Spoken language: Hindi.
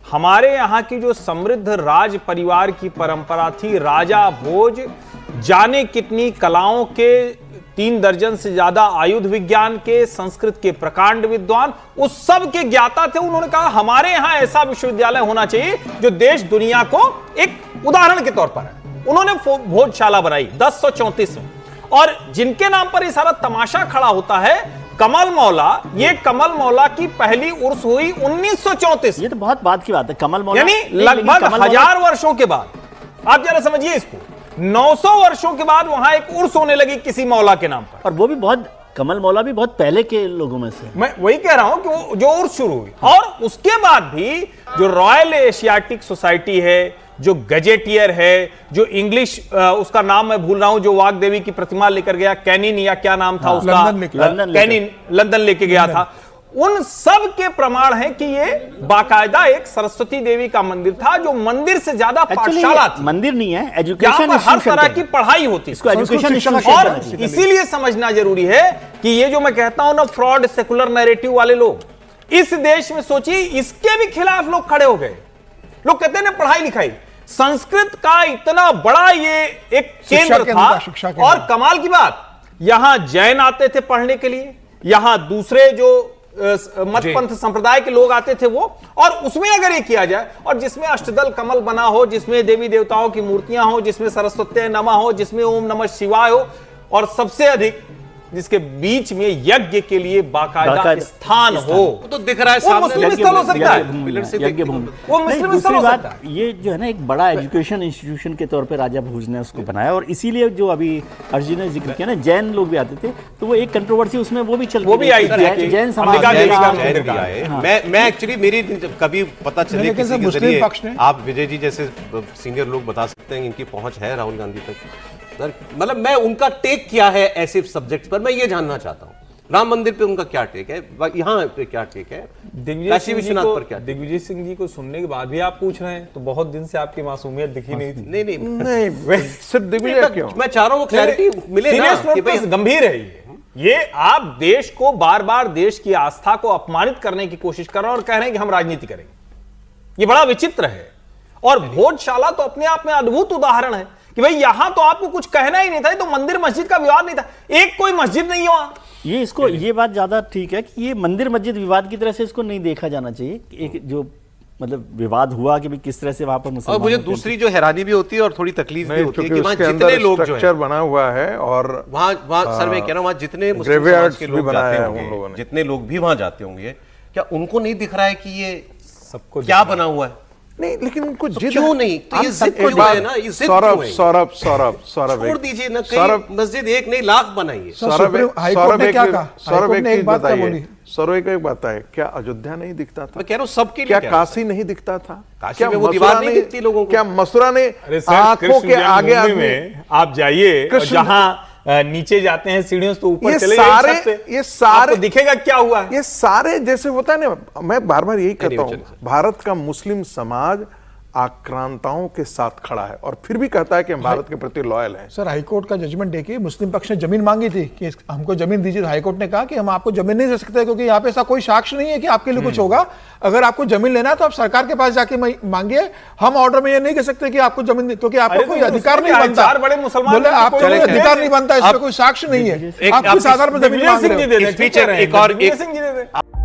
हमारे यहाँ की जो समृद्ध राज परिवार की परंपरा थी, राजा भोज जाने कितनी कलाओं के, 3 दर्जन से ज्यादा आयुध विज्ञान के, संस्कृत के प्रकांड विद्वान, उस सब के ज्ञाता थे। उन्होंने कहा हमारे यहां ऐसा विश्वविद्यालय होना चाहिए जो देश दुनिया को एक उदाहरण के तौर पर है। उन्होंने भोजशाला बनाई 1034 में, और जिनके नाम पर ये सारा तमाशा खड़ा होता है, कमल मौला, ये कमल मौला की पहली उर्स हुई 1934। ये तो बहुत बाद की बात है। कमल मौला यानी लगभग 1000 वर्षों के बाद, आप जरा समझिए इसको, 900 वर्षों के बाद वहां एक उर्स होने लगी किसी मौला के नाम पर। और वो भी बहुत, कमल मौला भी बहुत पहले के लोगों में से। मैं वही कह रहा हूं कि वो जो उर्स शुरू हुई, और उसके बाद भी जो रॉयल एशियाटिक सोसाइटी है, जो गजेटियर है, जो इंग्लिश, उसका नाम मैं भूल रहा हूं, जो वाग देवी की प्रतिमा लेकर गया, कैनिन या क्या नाम था उसका, कैनिन लंदन लेके गया था, उन सब के प्रमाण हैं कि ये बाकायदा एक सरस्वती देवी का मंदिर था, जो मंदिर से ज्यादा पाठशाला थी। मंदिर नहीं है, एजुकेशन, हर तरह की पढ़ाई होती है, और इसीलिए समझना जरूरी है कि ये जो मैं कहता हूं ना, फ्रॉड सेकुलर नैरेटिव वाले लोग, इस देश में सोचिए, इसके भी खिलाफ लोग खड़े हो गए। लोग कहते हैं पढ़ाई लिखाई, संस्कृत का इतना बड़ा ये एक केंद्र था, और कमाल की बात, यहां जैन आते थे पढ़ने के लिए, यहां दूसरे जो मत पंथ संप्रदाय के लोग आते थे वो, और उसमें अगर ये किया जाए, और जिसमें अष्टदल कमल बना हो, जिसमें देवी देवताओं की मूर्तियां हो, जिसमें सरस्वती नमः हो, जिसमें ओम नमः शिवाय हो, और सबसे अधिक जिसके बीच में यज्ञ के लिए बाकायदा स्थान हो, तो दिख रहा है सामने, मुस्लिम स्थल हो सकता है, वो मुस्लिम स्थल हो सकता है। ये जो है ना, एक बड़ा एजुकेशन इंस्टीट्यूशन के तौर पे राजा भोज ने उसको बनाया, और इसीलिए जो अभी अर्जुन ने जिक्र किया ना, जैन लोग भी आते थे, तो वो एक कंट्रोवर्सी उसमें वो भी चल, वो भी आई थी, जैन समाज। मैं एक्चुअली मेरी कभी पता चले किसी के जरिए, आप विजय जी जैसे सीनियर लोग बता सकते हैं, इनकी पहुंच है राहुल गांधी तक, मतलब मैं उनका टेक क्या है ऐसे सब्जेक्ट पर, मैं ये जानना चाहता हूं। राम मंदिर पे उनका क्या टेक है, यहाँ पे क्या टेक है, काशी विश्वनाथ पर क्या? दिग्विजय सिंह जी को सुनने के बाद भी आप पूछ रहे हैं, तो बहुत दिन से आपकी मासूमियत दिखी नहीं थी। नहीं सिर्फ दिग्विजय क्यों, मैं चाह रहा हूँ क्लैरिटी मिले ना कि भाई गंभीर है ये आप देश को बार बार, देश की आस्था को अपमानित करने की कोशिश कर रहे हैं और कह रहे हैं कि हम राजनीति करेंगे। ये बड़ा विचित्र है, और भोजशाला तो अपने आप में अद्भुत उदाहरण है कि भाई यहां तो आपको कुछ कहना ही नहीं था, तो मंदिर मस्जिद का विवाद नहीं था, एक कोई मस्जिद नहीं हुआ। ये इसको, ये बात ज्यादा ठीक है कि ये मंदिर मस्जिद विवाद की तरह से इसको नहीं देखा जाना चाहिए। एक जो मतलब विवाद हुआ कि किस तरह से वहां पर मुसलमान, और मुझे दूसरी जो हैरानी भी होती है और थोड़ी तकलीफ भी होती है कि वहां जितने लोग जो स्ट्रक्चर बना हुआ है, और वहां सर मैं कह रहा हूं, वहां जितने मुस्लिम समाज के लोग जाते होंगे, जितने लोग भी वहां जाते होंगे, क्या उनको नहीं दिख रहा है कि ये सबको क्या बना हुआ है? नहीं, लेकिन उनको जिद क्यों नहीं, तो ये जिद क्यों है ना, ये जिद सौरभ छोड़ दीजिए ना, कई मस्जिद एक नहीं लाख बनाइए। सौरभ एक बात है, क्या अयोध्या नहीं दिखता था? मैं कह रहा हूं सबके लिए, क्या काशी नहीं दिखता था? क्या वो दीवार नहीं दिखती लोगों को? क्या मथुरा ने आंखों के आगे में आप जाइए, जहां नीचे जाते हैं सीढ़ियों से, तो ऊपर चले ये सारे दिखेगा क्या हुआ है। ये सारे जैसे होता है ना, मैं बार बार यही कहता हूं, भारत का मुस्लिम समाज आक्रांताओं के साथ खड़ा है, और फिर भी कहता है कि हम भारत के प्रति लॉयल हैं। सर, हाईकोर्ट का जजमेंट देखिए, मुस्लिम पक्ष ने जमीन मांगी थी कि हमको जमीन दीजिए, तो हाईकोर्ट ने कहा कि हम आपको जमीन नहीं दे सकते, क्योंकि यहाँ पे ऐसा कोई साक्ष्य नहीं है कि आपके लिए कुछ होगा। अगर आपको जमीन लेना है तो आप सरकार के पास जाके मांगिए, हम ऑर्डर में ये नहीं कह सकते कि आपको जमीन, क्योंकि आपको कोई अधिकार नहीं बनता, बड़े मुसलमान बोले आपको कोई अधिकार नहीं बनता, इसमें कोई साक्ष्य नहीं है, आप किस आधार पर जमीन मांग रहे हो?